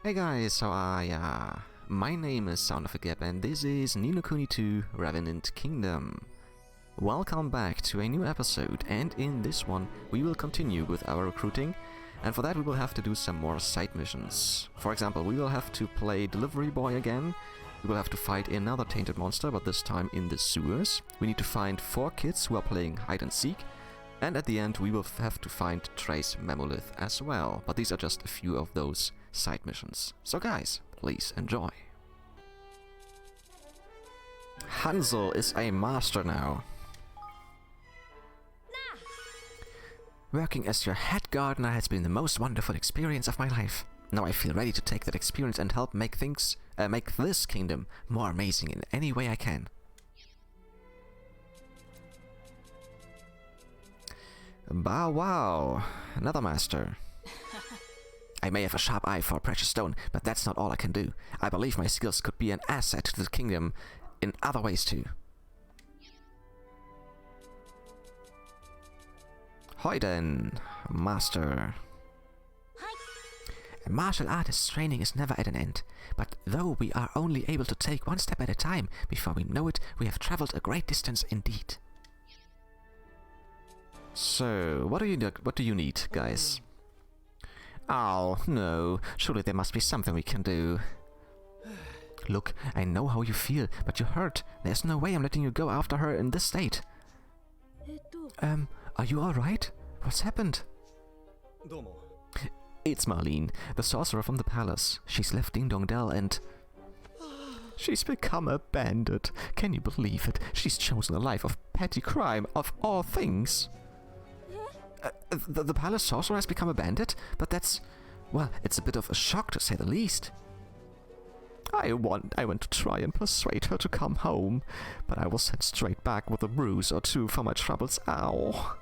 Hey guys, how are ya? My name is Sound of a Gap and this is Kuni 2 Revenant Kingdom. Welcome back to a new episode, and in this one we will continue with our recruiting, and for that we will have to do some more side missions. For example, we will have to play Delivery Boy again, we will have to fight another Tainted monster, but this time in the sewers. We need to find 4 kids who are playing hide and seek, and at the end we will have to find Trey's Memolith as well, but these are just a few of those side missions. So guys, please enjoy. Hansel is a master now. Working as your head gardener has been the most wonderful experience of my life. Now I feel ready to take that experience and help make this kingdom more amazing in any way I can. Bow wow, another master. I may have a sharp eye for a precious stone, but that's not all I can do. I believe my skills could be an asset to the kingdom in other ways too. Hoiden, master. A martial artist's training is never at an end, but though we are only able to take one step at a time, before we know it, we have traveled a great distance indeed. So, what do you need, guys? Oh, no. Surely there must be something we can do. Look, I know how you feel, but you're hurt. There's no way I'm letting you go after her in this state. Are you alright? What's happened? It's Marlene, the sorcerer from the palace. She's left Ding Dong Dell and... she's become a bandit. Can you believe it? She's chosen a life of petty crime, of all things. The palace sorcerer has become a bandit? But that's... well, it's a bit of a shock to say the least. I went to try and persuade her to come home, but I was sent straight back with a bruise or two for my troubles. Ow.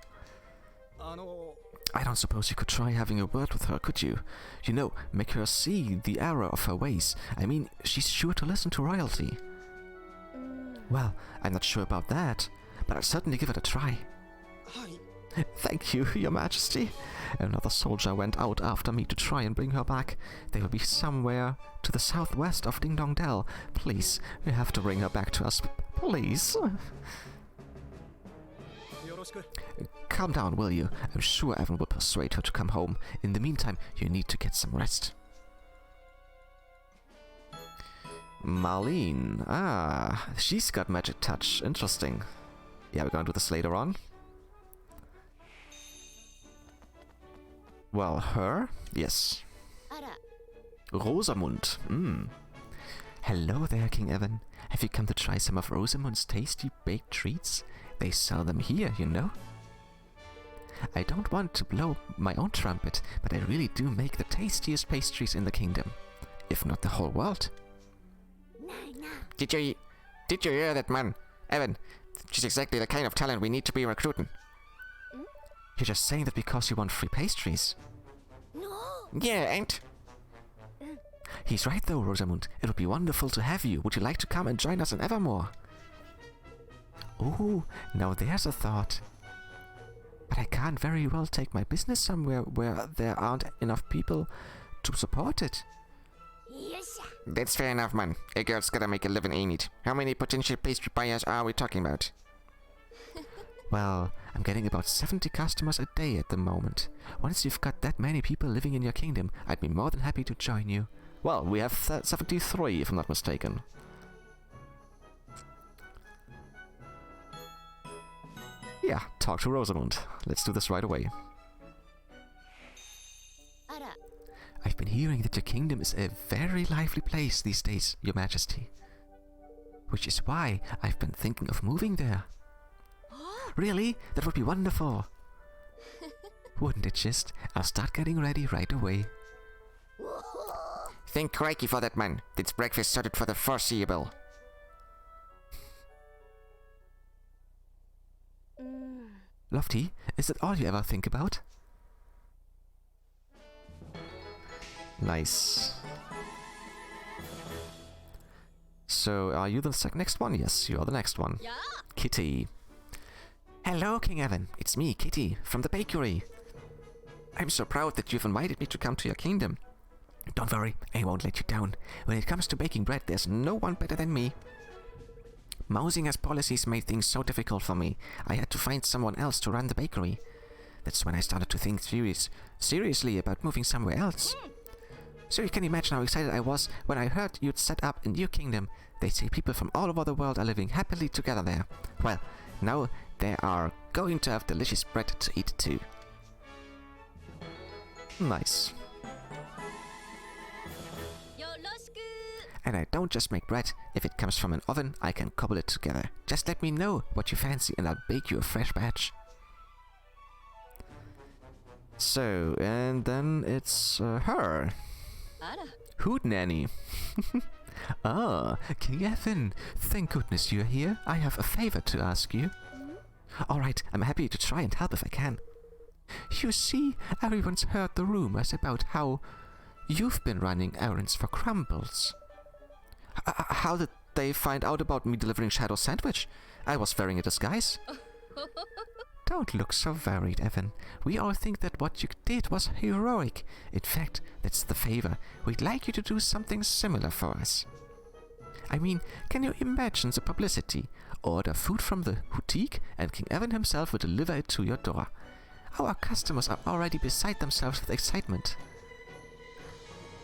I don't suppose you could try having a word with her, could you? You know, make her see the error of her ways. I mean, she's sure to listen to royalty. Well, I'm not sure about that, but I'll certainly give it a try. Thank you, Your Majesty. Another soldier went out after me to try and bring her back. They will be somewhere to the southwest of Ding Dong Dell. Please, you have to bring her back to us. Please. Calm down, will you? I'm sure Evan will persuade her to come home. In the meantime, you need to get some rest. Marlene. Ah, she's got magic touch. Interesting. Yeah, we're gonna do this later on. Well, her? Yes. Rosamund. Hello there, King Evan. Have you come to try some of Rosamund's tasty baked treats? They sell them here, you know. I don't want to blow my own trumpet, but I really do make the tastiest pastries in the kingdom, if not the whole world. Did you hear that, man? Evan, she's exactly the kind of talent we need to be recruiting. You're just saying that because you want free pastries. No. Yeah, ain't. He's right though, Rosamund. It would be wonderful to have you. Would you like to come and join us in Evermore? Ooh, now there's a thought. But I can't very well take my business somewhere where there aren't enough people to support it. That's fair enough, man. A girl's gotta make a living, ain't it? How many potential pastry buyers are we talking about? Well, I'm getting about 70 customers a day at the moment. Once you've got that many people living in your kingdom, I'd be more than happy to join you. Well, we have 73 if I'm not mistaken. Yeah, talk to Rosamund. Let's do this right away. I've been hearing that your kingdom is a very lively place these days, Your Majesty. Which is why I've been thinking of moving there. Really? That would be wonderful. Wouldn't it just? I'll start getting ready right away. Thank crikey for that, man. It's breakfast sorted for the foreseeable. Lofty, is that all you ever think about? Nice. So, are you the next one? Yes, you are the next one. Yeah. Kitty. Hello, King Evan. It's me, Kitty, from the bakery. I'm so proud that you've invited me to come to your kingdom. Don't worry, I won't let you down. When it comes to baking bread, there's no one better than me. Mousinger's policies made things so difficult for me. I had to find someone else to run the bakery. That's when I started to think seriously about moving somewhere else. So you can imagine how excited I was when I heard you'd set up a new kingdom. They say people from all over the world are living happily together there. Well, now they are going to have delicious bread to eat too. Nice. And I don't just make bread. If it comes from an oven, I can cobble it together. Just let me know what you fancy and I'll bake you a fresh batch. So, and then it's her. Hoot Nanny. Ah, King Evan. Thank goodness you're here. I have a favor to ask you. Alright, I'm happy to try and help if I can. You see, everyone's heard the rumors about how you've been running errands for Crumbles. How did they find out about me delivering Shadow Sandwich? I was wearing a disguise. Don't look so worried, Evan. We all think that what you did was heroic. In fact, that's the favor. We'd like you to do something similar for us. I mean, can you imagine the publicity? Order food from the boutique and King Evan himself will deliver it to your door. Our customers are already beside themselves with excitement.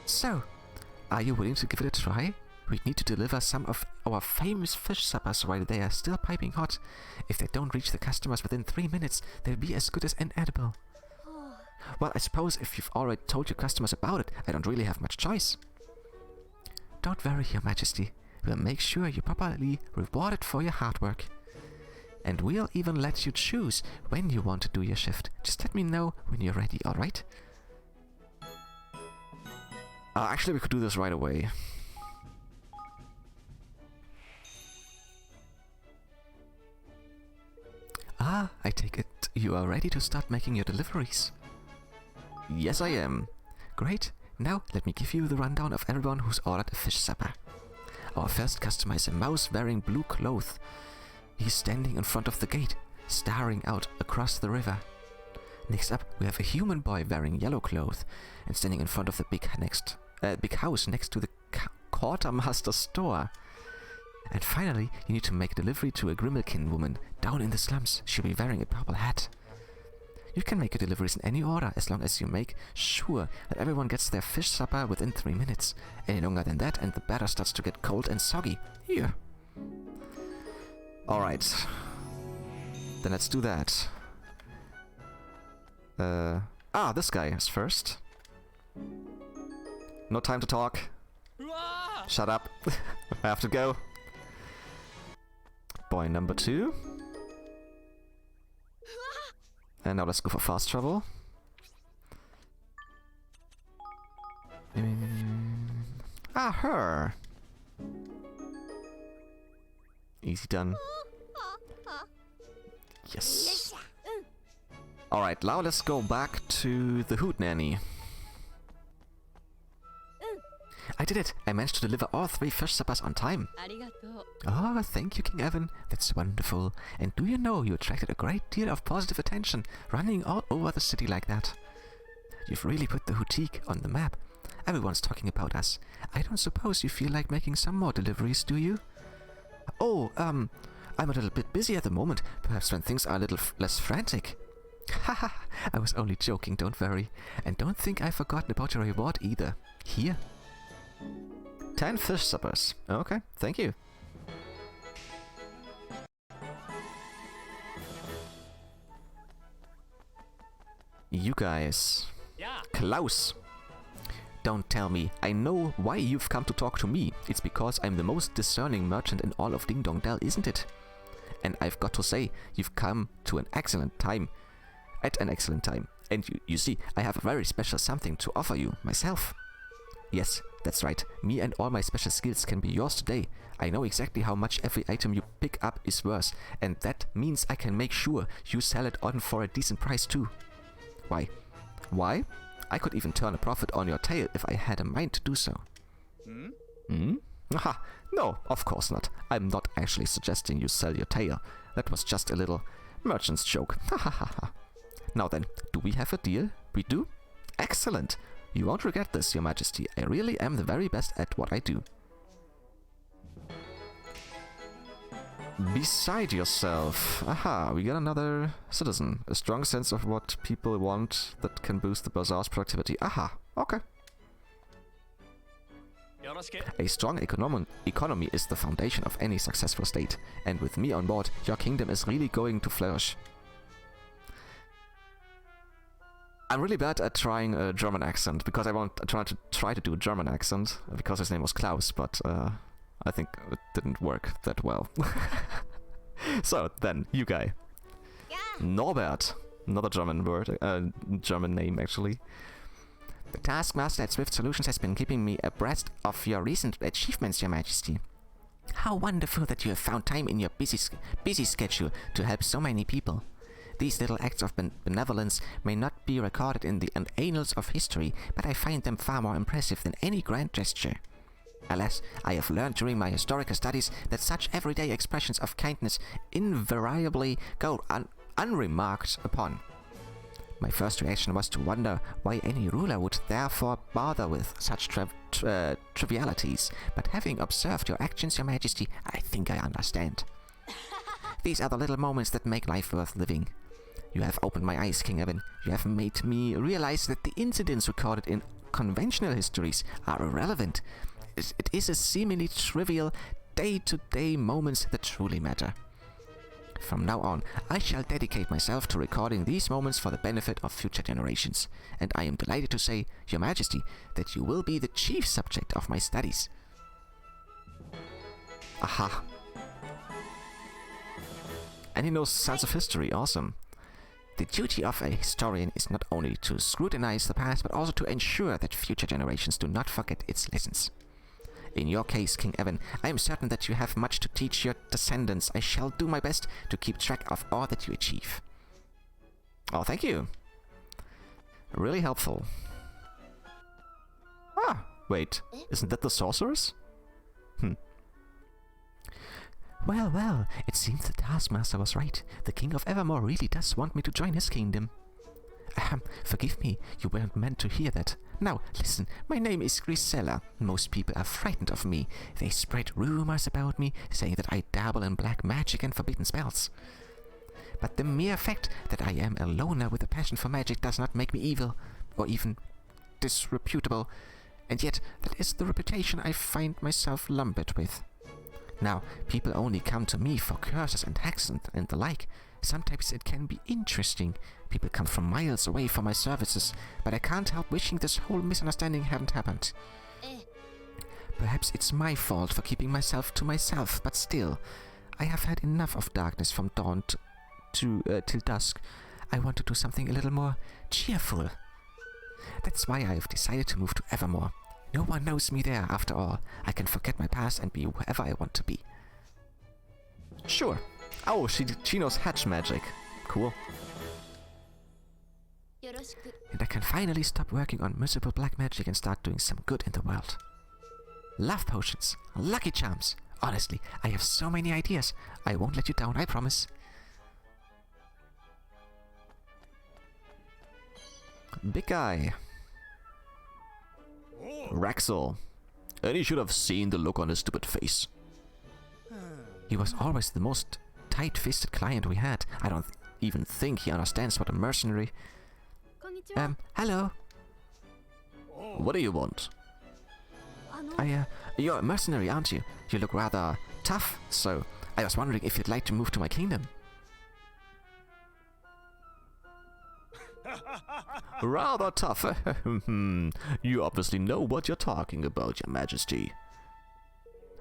So, are you willing to give it a try? We need to deliver some of our famous fish suppers while they are still piping hot. If they don't reach the customers within 3 minutes, they'll be as good as inedible. Well, I suppose if you've already told your customers about it, I don't really have much choice. Don't worry, Your Majesty. We'll make sure you're properly rewarded for your hard work. And we'll even let you choose when you want to do your shift. Just let me know when you're ready, alright? Actually, we could do this right away. Ah, I take it you are ready to start making your deliveries. Yes, I am. Great. Now, let me give you the rundown of everyone who's ordered a fish supper. Our first customer is a mouse wearing blue clothes. He's standing in front of the gate, staring out across the river. Next up, we have a human boy wearing yellow clothes and standing in front of the big house next to the quartermaster store. And finally, you need to make a delivery to a Grimalkin woman down in the slums. She'll be wearing a purple hat. You can make your deliveries in any order as long as you make sure that everyone gets their fish supper within 3 minutes. Any longer than that and the batter starts to get cold and soggy. Here. Alright. Then let's do that. This guy is first. No time to talk. Shut up. I have to go. Boy number 2. And now let's go for fast travel. Her. Easy done. Yes. Alright, now let's go back to the Hoot Nanny. I did it! I managed to deliver all 3 fish suppers on time. Oh, thank you, King Evan. That's wonderful. And do you know you attracted a great deal of positive attention running all over the city like that? You've really put the boutique on the map. Everyone's talking about us. I don't suppose you feel like making some more deliveries, do you? Oh, I'm a little bit busy at the moment. Perhaps when things are a little less frantic. Haha, I was only joking, don't worry. And don't think I've forgotten about your reward either. Here. 10 fish suppers. Okay, thank you. You guys. Yeah. Klaus. Don't tell me. I know why you've come to talk to me. It's because I'm the most discerning merchant in all of Ding Dong Dell, isn't it? And I've got to say, you've come to an excellent time. At an excellent time. And you see, I have a very special something to offer you, myself. Yes, that's right. Me and all my special skills can be yours today. I know exactly how much every item you pick up is worth, and that means I can make sure you sell it on for a decent price too. Why? Why? I could even turn a profit on your tail if I had a mind to do so. Aha, no, of course not. I'm not actually suggesting you sell your tail. That was just a little merchant's joke. Ha ha ha ha. Now then, do we have a deal? We do? Excellent! You won't regret this, Your Majesty. I really am the very best at what I do. Beside yourself. Aha, we got another citizen. A strong sense of what people want that can boost the bazaar's productivity. Aha, okay. A strong economy is the foundation of any successful state, and with me on board, your kingdom is really going to flourish. I'm really bad at trying a German accent, because I try to do a German accent, because his name was Klaus, but I think it didn't work that well. So, then, you guy. Norbert. Another German word, German name, actually. The taskmaster at Swift Solutions has been keeping me abreast of your recent achievements, Your Majesty. How wonderful that you have found time in your busy schedule to help so many people. These little acts of benevolence may not be recorded in the annals of history, but I find them far more impressive than any grand gesture. Alas, I have learned during my historical studies that such everyday expressions of kindness invariably go unremarked upon. My first reaction was to wonder why any ruler would therefore bother with such trivialities, but having observed your actions, Your Majesty, I think I understand. These are the little moments that make life worth living. You have opened my eyes, King Evan. You have made me realize that the incidents recorded in conventional histories are irrelevant. It is a seemingly trivial, day-to-day moments that truly matter. From now on, I shall dedicate myself to recording these moments for the benefit of future generations, and I am delighted to say, Your Majesty, that you will be the chief subject of my studies. Aha. And he knows Science of History, awesome. The duty of a historian is not only to scrutinize the past, but also to ensure that future generations do not forget its lessons. In your case, King Evan, I am certain that you have much to teach your descendants. I shall do my best to keep track of all that you achieve. Oh, thank you. Really helpful. Ah, wait. Isn't that the sorceress? Well, it seems the taskmaster was right. The King of Evermore really does want me to join his kingdom. Forgive me, you weren't meant to hear that. Now, listen, my name is Grisella. Most people are frightened of me. They spread rumors about me, saying that I dabble in black magic and forbidden spells. But the mere fact that I am a loner with a passion for magic does not make me evil, or even disreputable, and yet that is the reputation I find myself lumbered with. Now, people only come to me for curses and hacks and the like. Sometimes it can be interesting. People come from miles away for my services, but I can't help wishing this whole misunderstanding hadn't happened. Perhaps it's my fault for keeping myself to myself, but still, I have had enough of darkness from dawn till dusk. I want to do something a little more cheerful. That's why I have decided to move to Evermore. No one knows me there, after all. I can forget my past and be whoever I want to be. Sure. Oh, she knows hatch magic. Cool. And I can finally stop working on miserable black magic and start doing some good in the world. Love potions, lucky charms. Honestly, I have so many ideas. I won't let you down, I promise. Big guy. Raxel. And he should have seen the look on his stupid face. He was always the most tight-fisted client we had. I don't even think he understands what a mercenary... hello. What do you want? You're a mercenary, aren't you? You look rather tough, so I was wondering if you'd like to move to my kingdom. Rather tough. You obviously know what you're talking about, Your Majesty.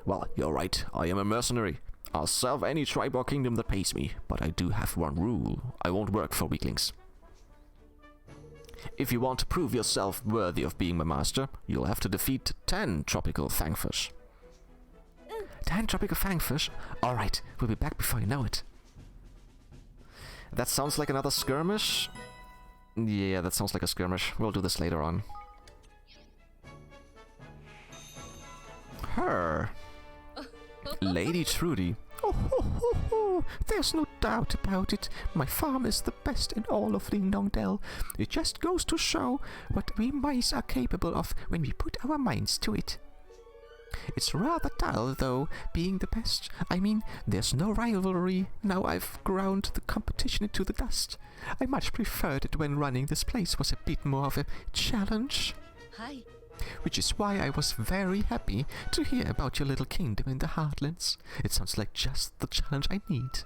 Well, you're right. I am a mercenary. I'll serve any tribe or kingdom that pays me, but I do have one rule. I won't work for weaklings. If you want to prove yourself worthy of being my master, you'll have to defeat 10 tropical fangfish. 10 tropical fangfish? Alright, we'll be back before you know it. That sounds like another skirmish. Yeah, that sounds like a skirmish. We'll do this later on. Her. Lady Trudy. Oh, ho, ho, ho. Oh, there's no doubt about it. My farm is the best in all of Ding-Dong-Dell. It just goes to show what we mice are capable of when we put our minds to it. It's rather dull, though, being the best. I mean, there's no rivalry. Now I've ground the competition into the dust. I much preferred it when running this place was a bit more of a challenge. Hi. Which is why I was very happy to hear about your little kingdom in the Heartlands. It sounds like just the challenge I need.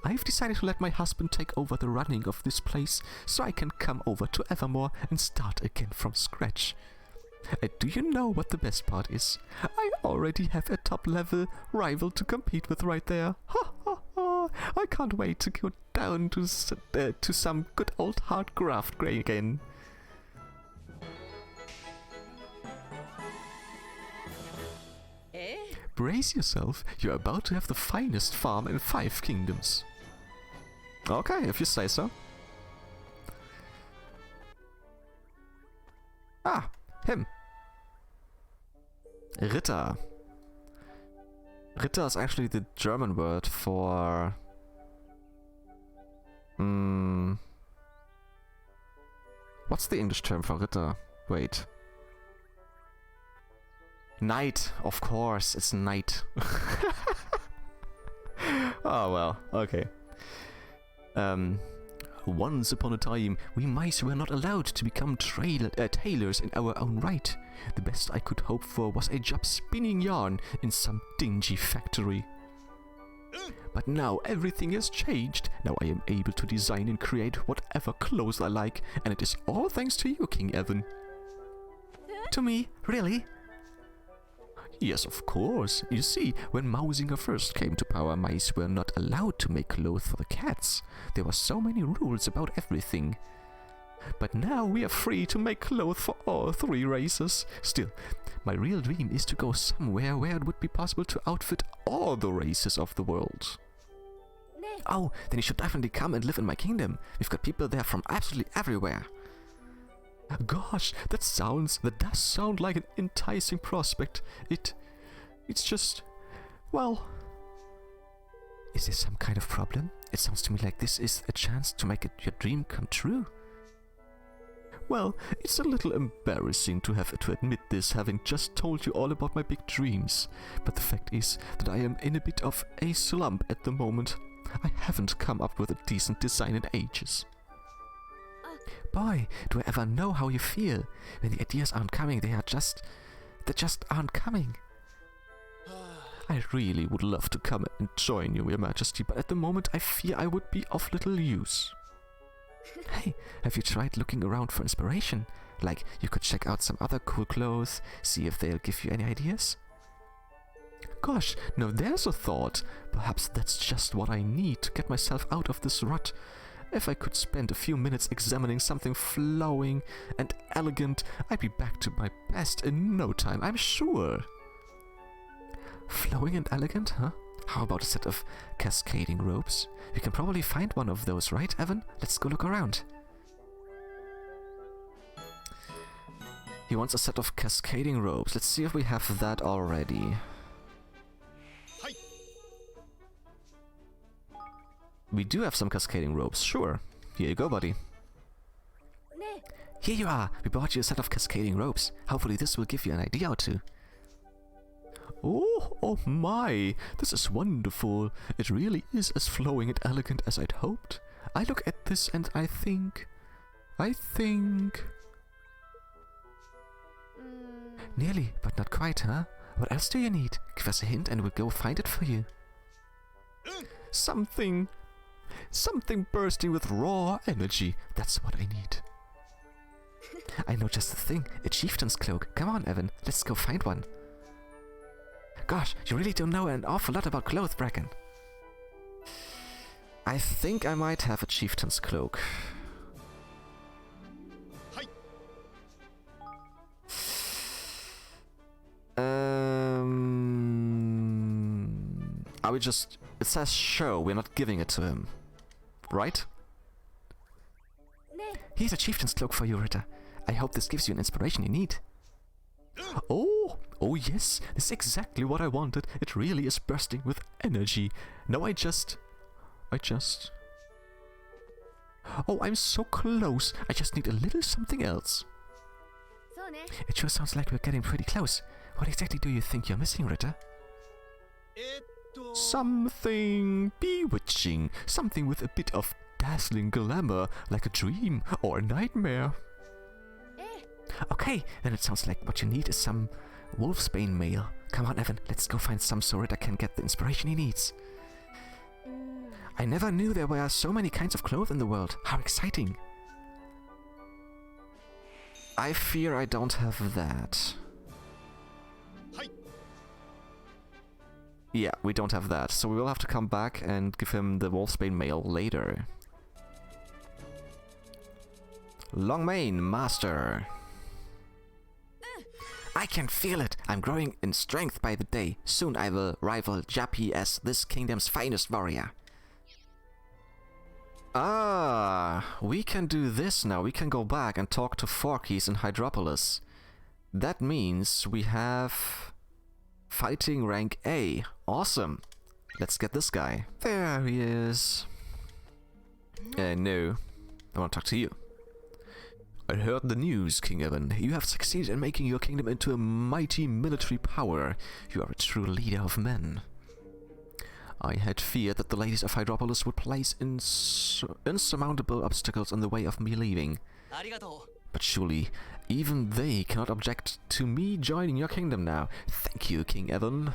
I've decided to let my husband take over the running of this place, so I can come over to Evermore and start again from scratch. Do you know what the best part is? I already have a top-level rival to compete with right there. Ha ha ha! I can't wait to go down to some good old hard graft grey again. Eh? Brace yourself, you're about to have the finest farm in 5 kingdoms. Okay, if you say so. Ah, him. Ritter. Ritter is actually the German word for... What's the English term for Ritter? Wait. Knight, of course, it's knight. Oh well, okay. Once upon a time, we mice were not allowed to become tailors in our own right. The best I could hope for was a job spinning yarn in some dingy factory. But now everything has changed. Now I am able to design and create whatever clothes I like, and it is all thanks to you, King Evan. To me? Really? Yes, of course. You see, when Mausinger first came to power, mice were not allowed to make clothes for the cats. There were so many rules about everything. But now we are free to make clothes for all 3 races. Still, my real dream is to go somewhere where it would be possible to outfit all the races of the world. Oh, then you should definitely come and live in my kingdom. We've got people there from absolutely everywhere. Gosh, that does sound like an enticing prospect. It's just, well... Is there some kind of problem? It sounds to me like this is a chance to make your dream come true. Well, it's a little embarrassing to have to admit this, having just told you all about my big dreams. But the fact is that I am in a bit of a slump at the moment. I haven't come up with a decent design in ages. Boy, do I ever know how you feel. When the ideas aren't coming, they just aren't coming. I really would love to come and join you, Your Majesty, but at the moment I fear I would be of little use. Hey, have you tried looking around for inspiration? Like, you could check out some other cool clothes, see if they'll give you any ideas? Gosh, now there's a thought. Perhaps that's just what I need to get myself out of this rut. If I could spend a few minutes examining something flowing and elegant, I'd be back to my best in no time, I'm sure. Flowing and elegant, huh? How about a set of cascading robes? You can probably find one of those, right, Evan? Let's go look around. He wants a set of cascading robes. Let's see if we have that already. We do have some cascading robes, sure. Here you go, buddy. Here you are! We brought you a set of cascading robes. Hopefully this will give you an idea or two. Oh my! This is wonderful. It really is as flowing and elegant as I'd hoped. I look at this and I think... Nearly, but not quite, huh? What else do you need? Give us a hint and we'll go find it for you. Something bursting with raw energy. That's what I need. I know just the thing. A chieftain's cloak. Come on, Evan. Let's go find one. Gosh, you really don't know an awful lot about clothes, Bracken. I think I might have a chieftain's cloak. Are we just... It says show, we're not giving it to him. Right? Here's a chieftain's cloak for you, Ritter. I hope this gives you an inspiration you need. Oh Yes, this is exactly what I wanted. It really is bursting with energy. Now I just... Oh, I'm so close. I just need a little something else. It sure sounds like we're getting pretty close. What exactly do you think you're missing, Ritter? Something bewitching. Something with a bit of dazzling glamour, like a dream or a nightmare. Okay, then it sounds like what you need is some wolfsbane mail. Come on, Evan, let's go find some so Ritter can get the inspiration he needs. I never knew there were so many kinds of clothes in the world. How exciting! I fear I don't have that. Yeah, we don't have that, so we will have to come back and give him the wolfsbane mail later. Long mane, master. I can feel it. I'm growing in strength by the day. Soon I will rival Jappy as this kingdom's finest warrior. Ah, we can do this now. We can go back and talk to Forkies in Hydropolis. That means we have fighting rank A. Awesome. Let's get this guy. There he is. No. I want to talk to you. I heard the news, King Evan. You have succeeded in making your kingdom into a mighty military power. You are a true leader of men. I had feared that the ladies of Hydropolis would place insurmountable obstacles in the way of me leaving. But surely, even they cannot object to me joining your kingdom now. Thank you, King Evan.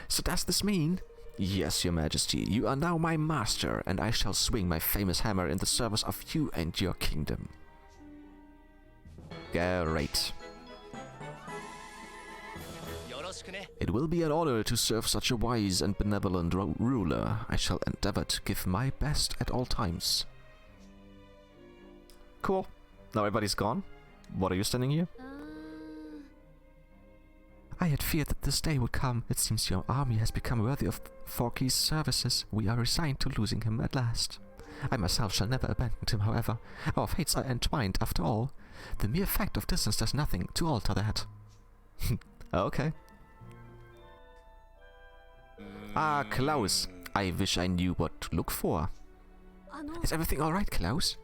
So does this mean? Yes, your majesty, you are now my master, and I shall swing my famous hammer in the service of you and your kingdom. Great. It will be an honor to serve such a wise and benevolent ruler. I shall endeavor to give my best at all times. Cool. Now everybody's gone. What are you standing here? I had feared that this day would come. It seems your army has become worthy of Forky's services. We are resigned to losing him at last. I myself shall never abandon him, however. Our fates are entwined, after all. The mere fact of distance does nothing to alter that. Okay. Ah, Klaus. I wish I knew what to look for. Is everything alright, Klaus?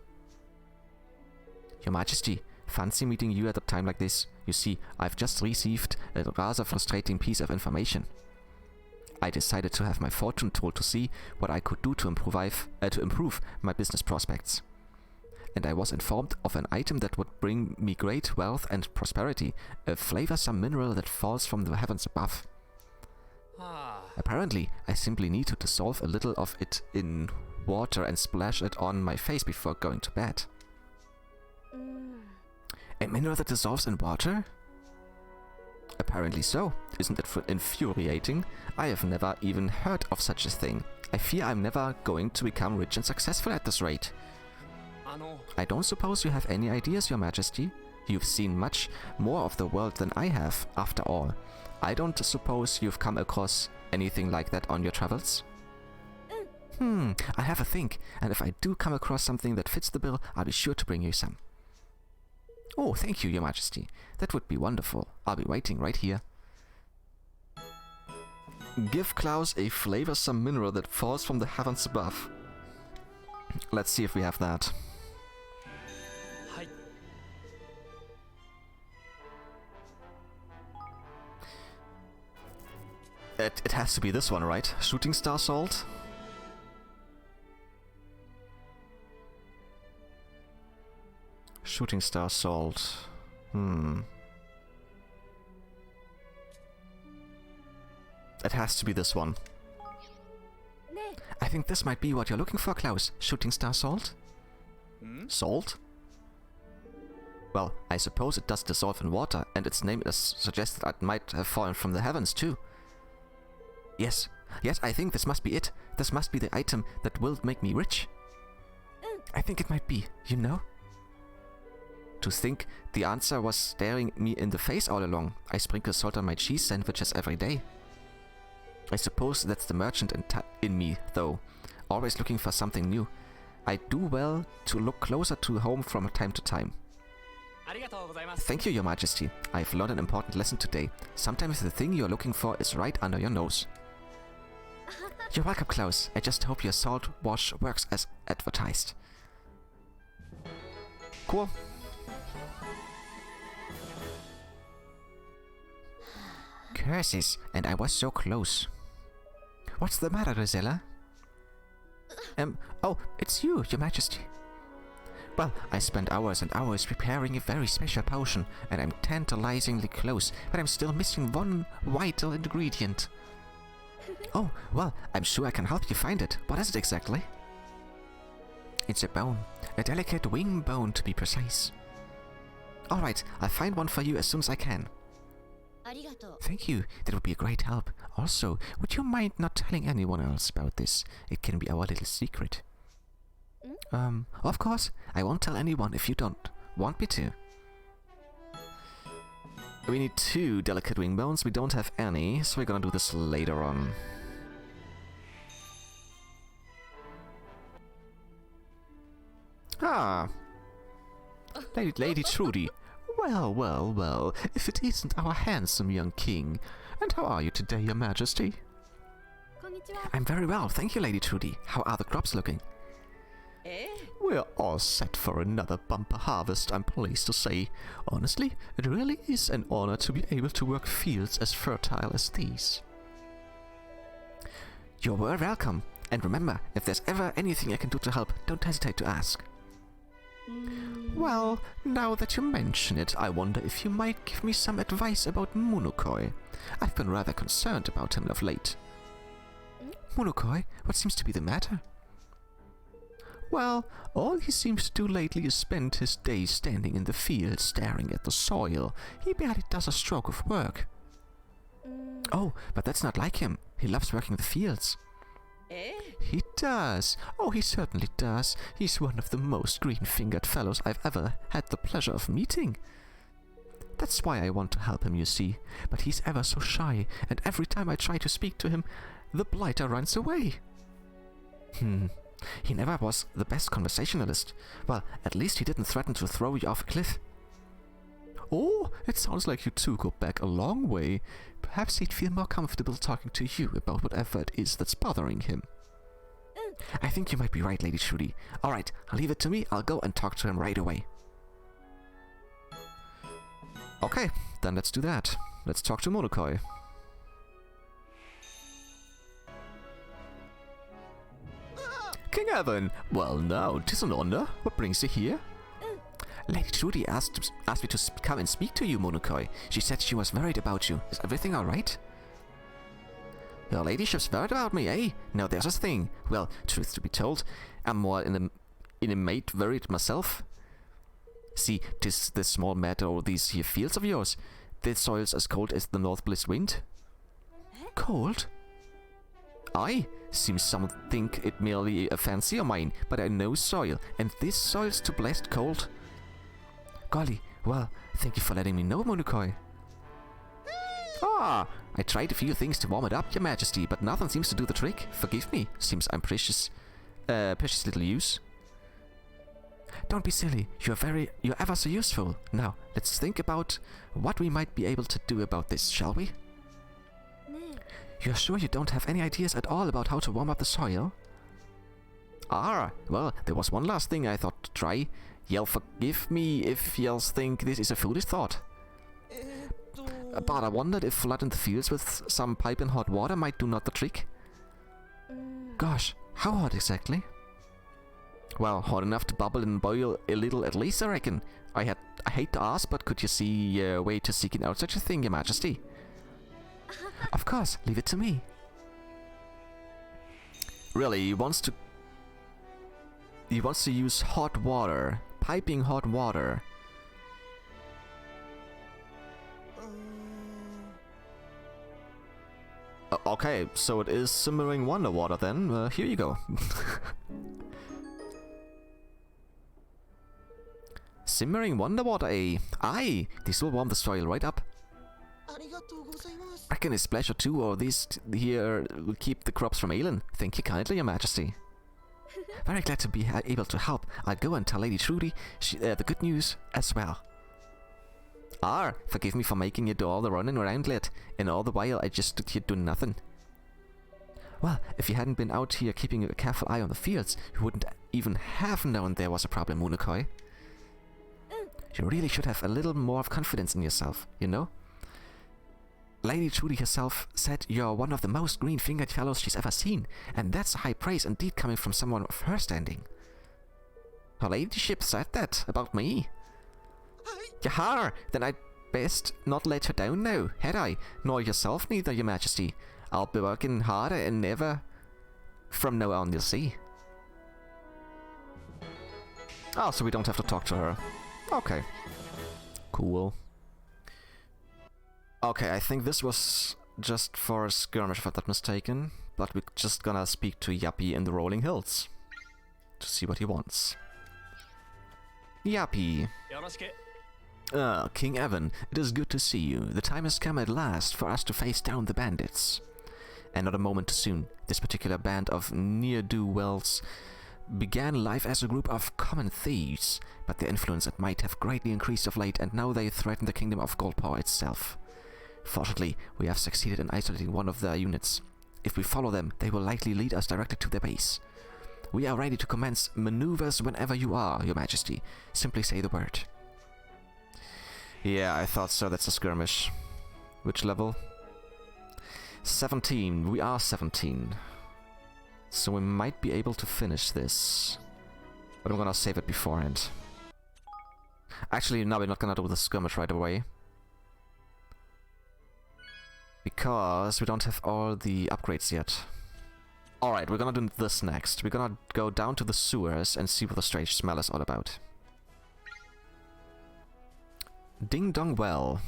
Your Majesty, fancy meeting you at a time like this. You see, I've just received a rather frustrating piece of information. I decided to have my fortune told to see what I could do to improve my business prospects. And I was informed of an item that would bring me great wealth and prosperity, a flavorsome mineral that falls from the heavens above. Apparently, I simply need to dissolve a little of it in water and splash it on my face before going to bed. A mineral that dissolves in water? Apparently so. Isn't it infuriating? I have never even heard of such a thing. I fear I'm never going to become rich and successful at this rate. I don't suppose you have any ideas, Your Majesty? You've seen much more of the world than I have, after all. I don't suppose you've come across anything like that on your travels? I have a think, and if I do come across something that fits the bill, I'll be sure to bring you some. Oh, thank you, Your Majesty. That would be wonderful. I'll be waiting right here. Give Klaus a flavorsome mineral that falls from the heavens above. Let's see if we have that. It has to be this one, right? Shooting Star Salt? Shooting Star Salt. It has to be this one. I think this might be what you're looking for, Klaus. Shooting Star Salt? Salt? Well, I suppose it does dissolve in water, and its name suggests that it might have fallen from the heavens, too. Yes, I think this must be it. This must be the item that will make me rich. I think it might be, you know? To think the answer was staring me in the face all along. I sprinkle salt on my cheese sandwiches every day. I suppose that's the merchant in me, though. Always looking for something new. I do well to look closer to home from time to time. Thank you, Your Majesty. I've learned an important lesson today. Sometimes the thing you're looking for is right under your nose. You're welcome, Klaus. I just hope your salt wash works as advertised. Cool. Curses, and I was so close. What's the matter, Rosella? Oh, it's you, Your Majesty. Well, I spent hours and hours preparing a very special potion, and I'm tantalizingly close, but I'm still missing one vital ingredient. Oh, well, I'm sure I can help you find it. What is it exactly? It's a bone. A delicate wing bone, to be precise. Alright, I'll find one for you as soon as I can. Thank you. That would be a great help. Also, would you mind not telling anyone else about this? It can be our little secret. Of course. I won't tell anyone if you don't want me to. We need 2 delicate wing bones. We don't have any, so we're gonna do this later on. Ah. Lady Trudy. Well, well, well, if it isn't our handsome young king. And how are you today, Your Majesty? I'm very well, thank you, Lady Trudy. How are the crops looking? We're all set for another bumper harvest, I'm pleased to say. Honestly, it really is an honor to be able to work fields as fertile as these. You're very welcome. And remember, if there's ever anything I can do to help, don't hesitate to ask. Well, now that you mention it, I wonder if you might give me some advice about Monokoi. I've been rather concerned about him of late. Monokoi? What seems to be the matter? Well, all he seems to do lately is spend his days standing in the field, staring at the soil. He barely does a stroke of work. Oh, but that's not like him. He loves working the fields. He does. Oh, he certainly does. He's one of the most green-fingered fellows I've ever had the pleasure of meeting. That's why I want to help him, you see. But he's ever so shy, and every time I try to speak to him, the blighter runs away. He never was the best conversationalist. Well, at least he didn't threaten to throw you off a cliff. Oh, it sounds like you two go back a long way. Perhaps he'd feel more comfortable talking to you about whatever it is that's bothering him. I think you might be right, Lady Trudy. Alright, leave it to me. I'll go and talk to him right away. Okay, then let's do that. Let's talk to Monokoi. King Evan! Well now, 'tis an honor. What brings you here? Lady Trudy asked me to come and speak to you, Monokoi. She said she was worried about you. Is everything alright? Your ladyship's worried about me, eh? Now there's a thing. Well, truth to be told, I'm more in a mate worried myself. See, 'tis this small meadow, these here fields of yours. The soil's as cold as the north bliss wind. Cold? Aye, seems some think it merely a fancy of mine, but I know soil, and this soil's too blessed cold. Golly, well, thank you for letting me know, Monokoi. Ah, I tried a few things to warm it up, Your Majesty, but nothing seems to do the trick. Forgive me, seems I'm precious little use. Don't be silly, you're ever so useful. Now, let's think about what we might be able to do about this, shall we? You're sure you don't have any ideas at all about how to warm up the soil? Ah, well, there was one last thing I thought to try. Y'all forgive me if y'all think this is a foolish thought. But I wondered if flooding the fields with some piping hot water might do not the trick. Gosh, how hot exactly? Well, hot enough to bubble and boil a little at least, I reckon. I hate to ask, but could you see a way to seeking out such a thing, Your Majesty? Of course, leave it to me. Really, he wants to use hot water. Piping hot water. Okay, so it is simmering wonder water then. Here you go. Simmering wonder water, eh? Aye, this will warm the soil right up. I reckon a splash or two or these here will keep the crops from ailing. Thank you kindly, Your Majesty. Very glad to be able to help. I'll go and tell Lady Trudy the good news as well. Forgive me for making you do all the running around, lad. And all the while I just stood here doing nothing. Well, if you hadn't been out here keeping a careful eye on the fields, you wouldn't even have known there was a problem, Munokoi. You really should have a little more of confidence in yourself, you know? Lady Trudy herself said you're one of the most green-fingered fellows she's ever seen, and that's a high praise indeed coming from someone of her standing. Her ladyship said that about me. Yahar! Then I'd best not let her down now, had I? Nor yourself neither, your majesty. I'll be working harder and never from now on, you'll see. Oh, so we don't have to talk to her. Okay. Cool. Okay, I think this was just for a skirmish if I'm not mistaken. But we're just gonna speak to Yappy in the Rolling Hills. To see what he wants. Yappy. King Evan, it is good to see you. The time has come at last for us to face down the bandits. And not a moment too soon. This particular band of ne'er-do-wells began life as a group of common thieves, but their influence and might have greatly increased of late, and now they threaten the kingdom of Goldpaw itself. Fortunately, we have succeeded in isolating one of their units. If we follow them, they will likely lead us directly to their base. We are ready to commence maneuvers whenever you are, your majesty. Simply say the word. Yeah, I thought so. That's a skirmish. Which level? 17. We are 17. So we might be able to finish this. But I'm gonna save it beforehand. Actually, no, we're not gonna do the skirmish right away. Because we don't have all the upgrades yet. Alright, we're gonna do this next. We're gonna go down to the sewers and see what the strange smell is all about. Ding Dong Well.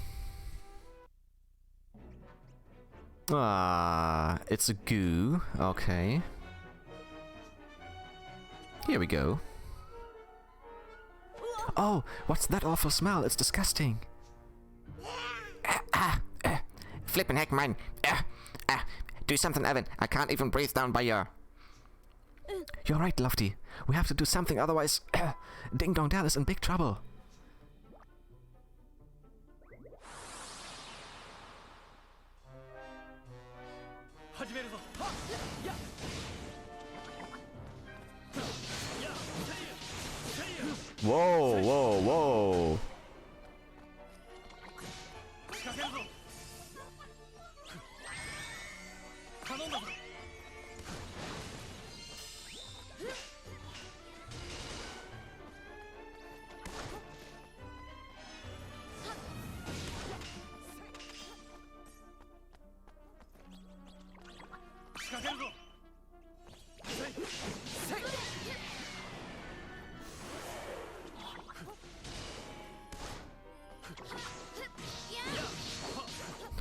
Ah, it's a goo. Okay. Here we go. Oh, what's that awful smell? It's disgusting. Flippin' heck, man. Do something, Evan. I can't even breathe down by your... You're right, Lofty. We have to do something, otherwise Ding Dong Dell is in big trouble. Whoa, whoa, whoa.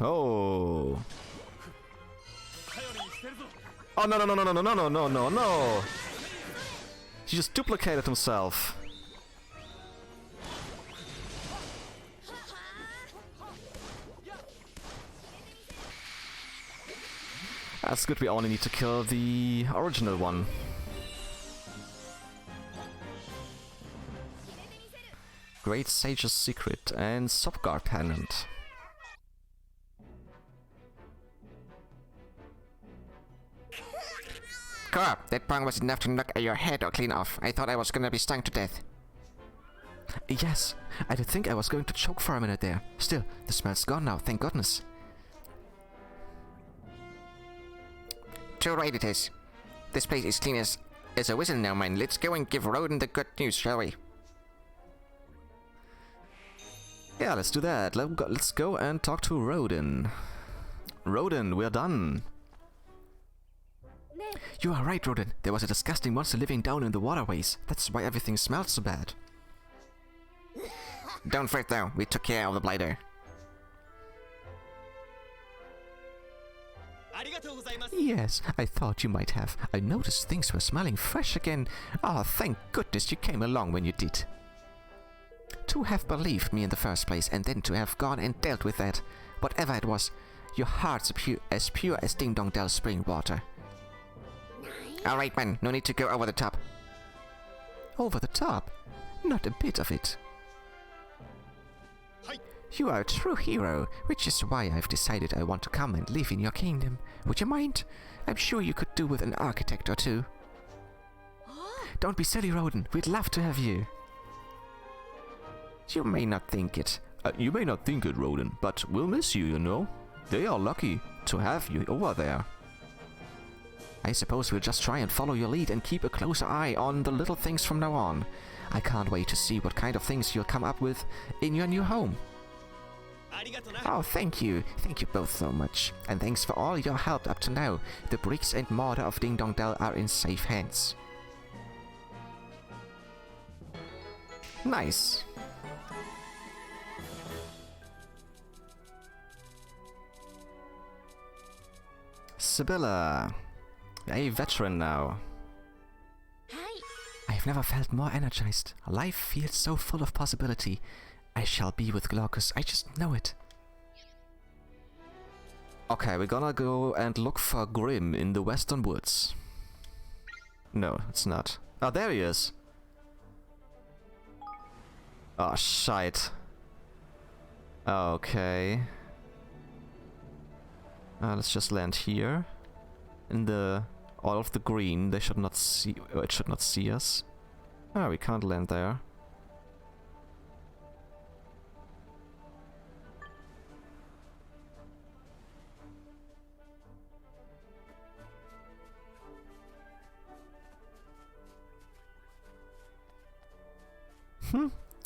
Oh. Oh no no no no no no no no no no. He just duplicated himself. That's good, we only need to kill the original one. Great Sage's Secret and Subguard Pendant. Car, that bong was enough to knock your head or clean off. I thought I was gonna be stung to death. Yes, I did think I was going to choke for a minute there. Still, the smell's gone now, thank goodness. Too right it is. This place is clean as a whistle now, man. Let's go and give Roden the good news, shall we? Yeah, let's do that. Let's go and talk to Roden. Roden, we're done. You are right, Roden. There was a disgusting monster living down in the waterways. That's why everything smelled so bad. Don't fret though, we took care of the blighter. Yes, I thought you might have. I noticed things were smelling fresh again. Ah, thank goodness you came along when you did. To have believed me in the first place, and then to have gone and dealt with that. Whatever it was, your heart's as pure as Ding Dong Dell's spring water. Alright, man, no need to go over the top. Over the top? Not a bit of it. You are a true hero, which is why I've decided I want to come and live in your kingdom. Would you mind? I'm sure you could do with an architect or two. Don't be silly, Roden. We'd love to have you. You may not think it. You may not think it, Roden, but we'll miss you, you know. They are lucky to have you over there. I suppose we'll just try and follow your lead and keep a closer eye on the little things from now on. I can't wait to see what kind of things you'll come up with in your new home. Oh, thank you. Thank you both so much. And thanks for all your help up to now. The bricks and mortar of Ding Dong Dell are in safe hands. Nice. Sibylla. A veteran now. I've never felt more energized. Life feels so full of possibility. I shall be with Glaucus. I just know it. Okay, we're gonna go and look for Grim in the western woods. No, it's not. Oh, there he is. Oh, shite. Okay. Let's just land here. In the... all of the green. They should not see... it should not see us. Oh, we can't land there.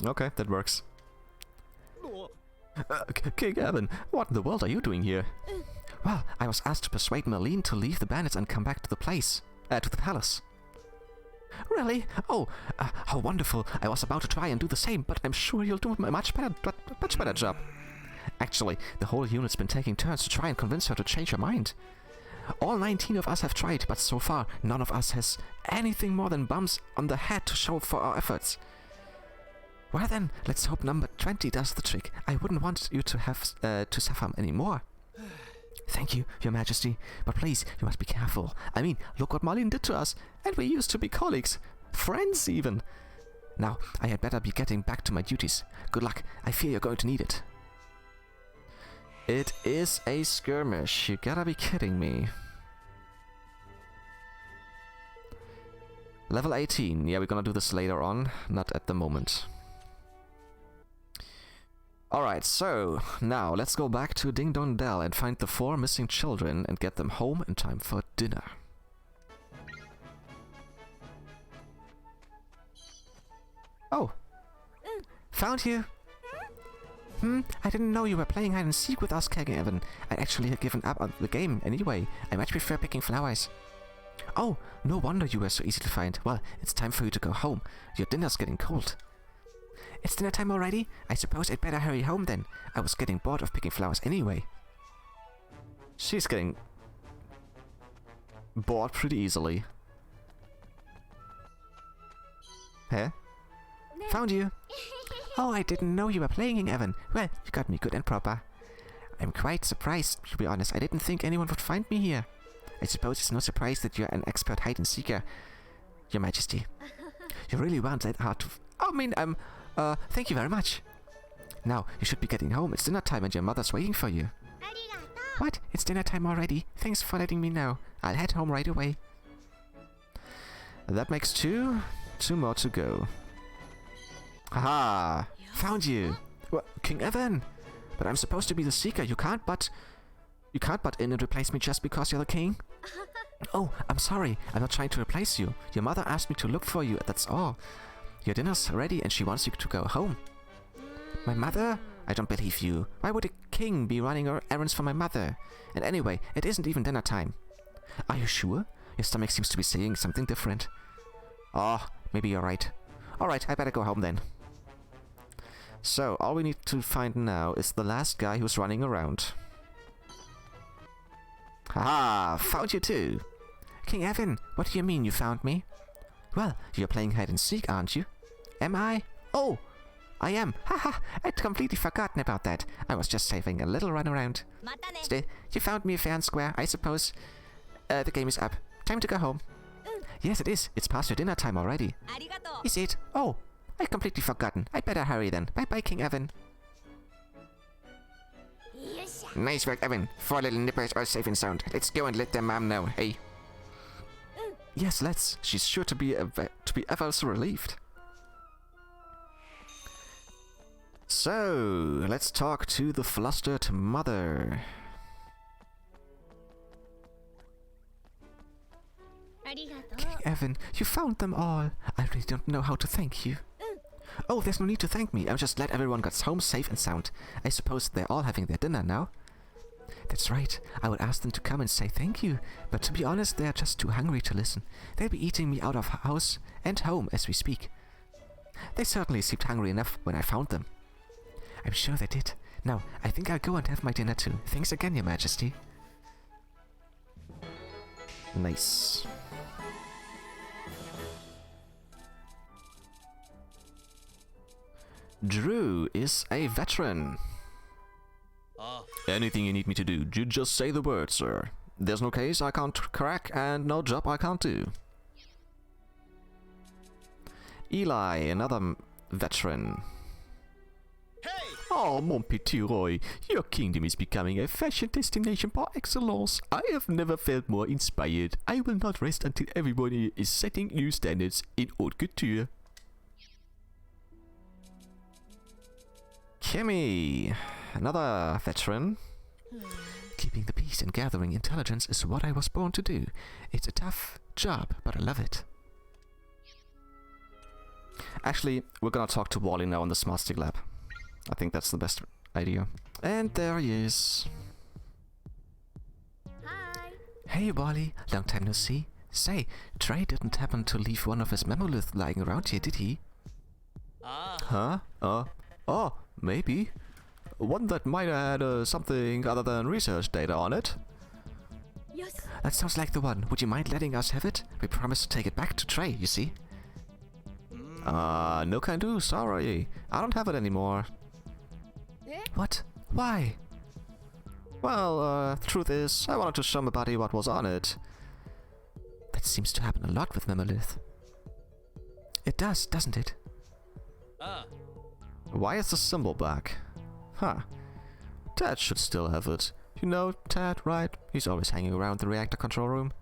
Okay, that works. King Evan, what in the world are you doing here? Well, I was asked to persuade Merlin to leave the bandits and come back to the place. To the palace. Really? Oh, how wonderful. I was about to try and do the same, but I'm sure you'll do a much better job. Actually, the whole unit's been taking turns to try and convince her to change her mind. All 19 of us have tried, but so far, none of us has anything more than bumps on the head to show for our efforts. Well then, let's hope number 20 does the trick. I wouldn't want you to have to suffer anymore. Thank you, Your Majesty, but please, you must be careful. I mean, look what Merlin did to us, and we used to be colleagues. Friends, even. Now, I had better be getting back to my duties. Good luck. I fear you're going to need it. It is a skirmish. You gotta be kidding me. Level 18. Yeah, we're gonna do this later on. Not at the moment. Alright, so now let's go back to Ding Dong Dell and find the 4 missing children and get them home in time for dinner. Oh! Found you! I didn't know you were playing hide and seek with us, King Evan. I'd actually have given up on the game anyway. I much prefer picking flowers. Oh, no wonder you were so easy to find. Well, it's time for you to go home. Your dinner's getting cold. It's dinner time already? I suppose I'd better hurry home then. I was getting bored of picking flowers anyway. She's getting bored pretty easily. Huh? Found you! Oh, I didn't know you were playing, Evan. Well, you got me good and proper. I'm quite surprised, to be honest. I didn't think anyone would find me here. I suppose it's no surprise that you're an expert hide-and-seeker, Your Majesty. You really weren't that hard to... thank you very much. Now, you should be getting home. It's dinner time and your mother's waiting for you. What? It's dinner time already? Thanks for letting me know. I'll head home right away. That makes 2. 2 more to go. Haha! Found you! Well, King Evan! But I'm supposed to be the Seeker. You can't butt in and replace me just because you're the king? Oh, I'm sorry. I'm not trying to replace you. Your mother asked me to look for you, that's all. Your dinner's ready and she wants you to go home. My mother? I don't believe you. Why would a king be running errands for my mother? And anyway, it isn't even dinner time. Are you sure? Your stomach seems to be saying something different. Oh, maybe you're right. Alright, I better go home then. So, all we need to find now is the last guy who's running around. Haha, found you too. King Evan, what do you mean you found me? Well, you're playing hide and seek, aren't you? Am I? Oh, I am. Haha, I'd completely forgotten about that. I was just having a little run around. Still, you found me fair and square, I suppose. The game is up. Time to go home. Yes, it is. It's past your dinner time already. Is it? Oh, I'd completely forgotten. I'd better hurry then. Bye-bye, King Evan. Nice work, Evan. 4 little nippers are safe and sound. Let's go and let their mom know, hey? Yes, let's. She's sure to be ever so relieved. So, let's talk to the flustered mother. King Evan, you found them all. I really don't know how to thank you. Oh, there's no need to thank me. I'm just glad everyone got home safe and sound. I suppose they're all having their dinner now. That's right. I would ask them to come and say thank you, but to be honest, they're just too hungry to listen. They'll be eating me out of house and home as we speak. They certainly seemed hungry enough when I found them. I'm sure they did. Now, I think I'll go and have my dinner too. Thanks again, Your Majesty. Nice. Drew is a veteran. Anything you need me to do, you just say the word, sir. There's no case I can't crack and no job I can't do. Eli, another veteran. Oh, mon petit Roy, your kingdom is becoming a fashion destination par excellence. I have never felt more inspired. I will not rest until everybody is setting new standards in haute couture. Kimmy, another veteran. Keeping the peace and gathering intelligence is what I was born to do. It's a tough job, but I love it. Actually, we're gonna talk to Wally now in the Smart Stick Lab. I think that's the best idea. And there he is. Hi. Hey Wally, long time no see. Say, Trey didn't happen to leave one of his Memolith lying around here, did he? Huh? Oh, maybe. One that might have had something other than research data on it. Yes. That sounds like the one. Would you mind letting us have it? We promised to take it back to Trey, you see. No can do, sorry. I don't have it anymore. What? Why? Well, truth is, I wanted to show my buddy what was on it. That seems to happen a lot with Memolith. It does, doesn't it? Why is the symbol black? Huh. Tad should still have it. You know Tad, right? He's always hanging around the reactor control room.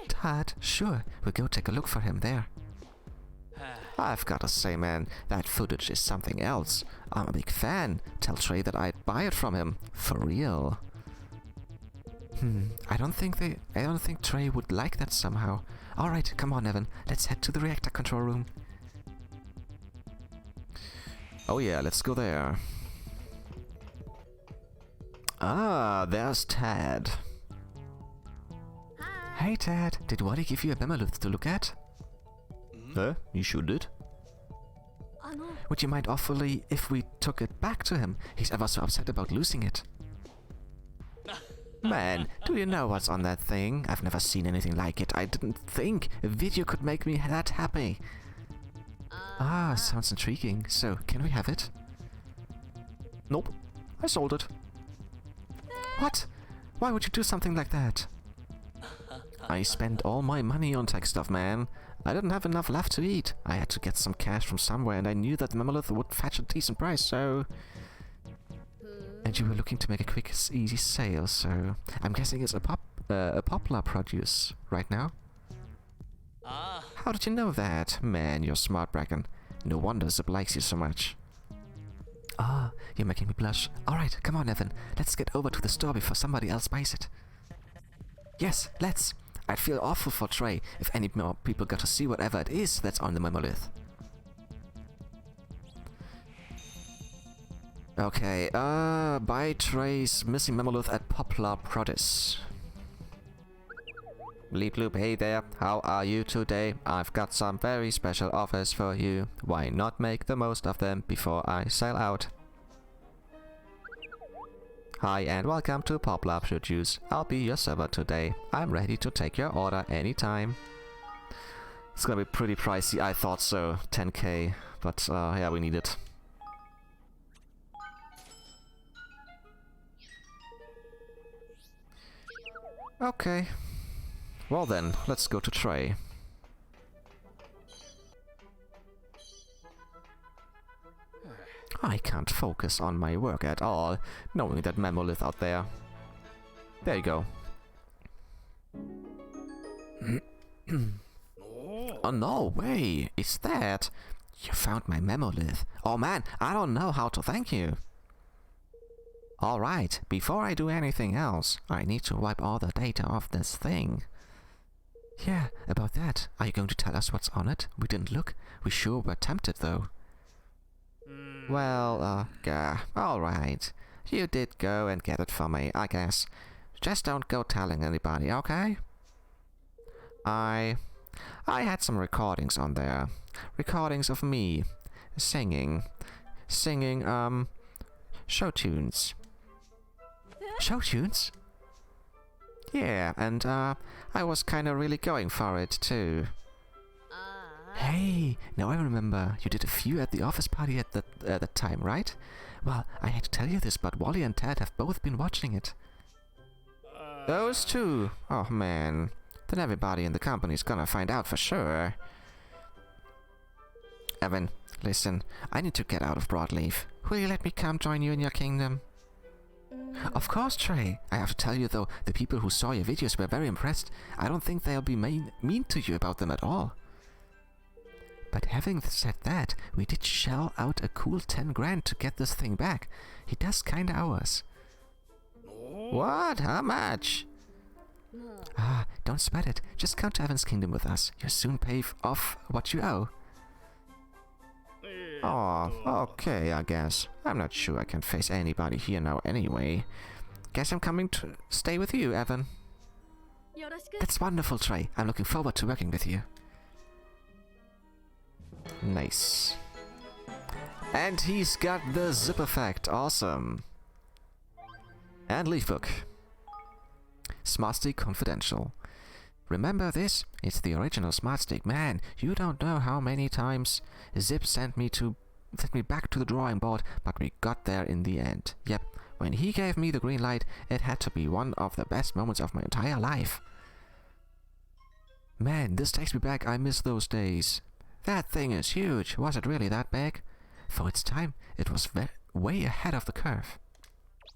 Tad, sure. We'll go take a look for him there. I've gotta say, man, that footage is something else. I'm a big fan. Tell Trey that I'd buy it from him. For real. I don't think Trey would like that somehow. Alright, come on, Evan. Let's head to the reactor control room. Oh yeah, let's go there. Ah, there's Tad. Hi. Hey Tad, did Wally give you a Memolith to look at? You sure did. Would you mind awfully if we took it back to him? He's ever so upset about losing it. Man, do you know what's on that thing? I've never seen anything like it. I didn't think a video could make me that happy. Ah, sounds intriguing. So, can we have it? Nope. I sold it. What? Why would you do something like that? I spent all my money on tech stuff, man. I didn't have enough left to eat. I had to get some cash from somewhere, and I knew that Memolith would fetch a decent price, so... And you were looking to make a quick, easy sale, so... I'm guessing it's a poplar produce right now? How did you know that? Man, you're smart, Bracken. No wonder Zip likes you so much. Ah, you're making me blush. Alright, come on, Evan. Let's get over to the store before somebody else buys it. Yes, let's. I'd feel awful for Trey if any more people got to see whatever it is that's on the Memolith. Okay, buy Trey's missing Memolith at Poplar Produce. Bleep bloop, hey there, how are you today? I've got some very special offers for you. Why not make the most of them before I sail out? Hi and welcome to Poplar Produce. I'll be your server today. I'm ready to take your order anytime. It's gonna be pretty pricey, I thought so. 10k, but yeah, we need it. Okay. Well then, let's go to Trey. I can't focus on my work at all, knowing that Memolith out there. There you go. Oh no way! Is that? You found my Memolith. Oh man, I don't know how to thank you. Alright, before I do anything else, I need to wipe all the data off this thing. Yeah, about that. Are you going to tell us what's on it? We didn't look. We sure were tempted though. Well, alright. You did go and get it for me, I guess. Just don't go telling anybody, okay? I had some recordings on there. Recordings of me singing, show tunes. Show tunes? Yeah, and I was kinda really going for it too. Hey, now I remember you did a few at the office party at that time, right? Well, I hate to tell you this, but Wally and Ted have both been watching it. Those two? Oh man. Then everybody in the company's gonna find out for sure. Evan, listen, I need to get out of Broadleaf. Will you let me come join you in your kingdom? Of course, Trey. I have to tell you though, the people who saw your videos were very impressed. I don't think they'll be mean to you about them at all. But having said that, we did shell out a cool 10 grand to get this thing back. He does kinda owe us. What? How much? Ah, don't sweat it. Just come to Evan's kingdom with us. You'll soon pay off what you owe. Oh, okay, I guess. I'm not sure I can face anybody here now anyway. Guess I'm coming to stay with you, Evan. That's wonderful, Trey. I'm looking forward to working with you. Nice. And he's got the zip effect. Awesome. And leaf book. Smart Stick Confidential. Remember this? It's the original Smart Stick. Man, you don't know how many times Zip sent me back to the drawing board, but we got there in the end. Yep, when he gave me the green light, it had to be one of the best moments of my entire life. Man, this takes me back. I miss those days. That thing is huge. Was it really that big? For its time, it was way ahead of the curve.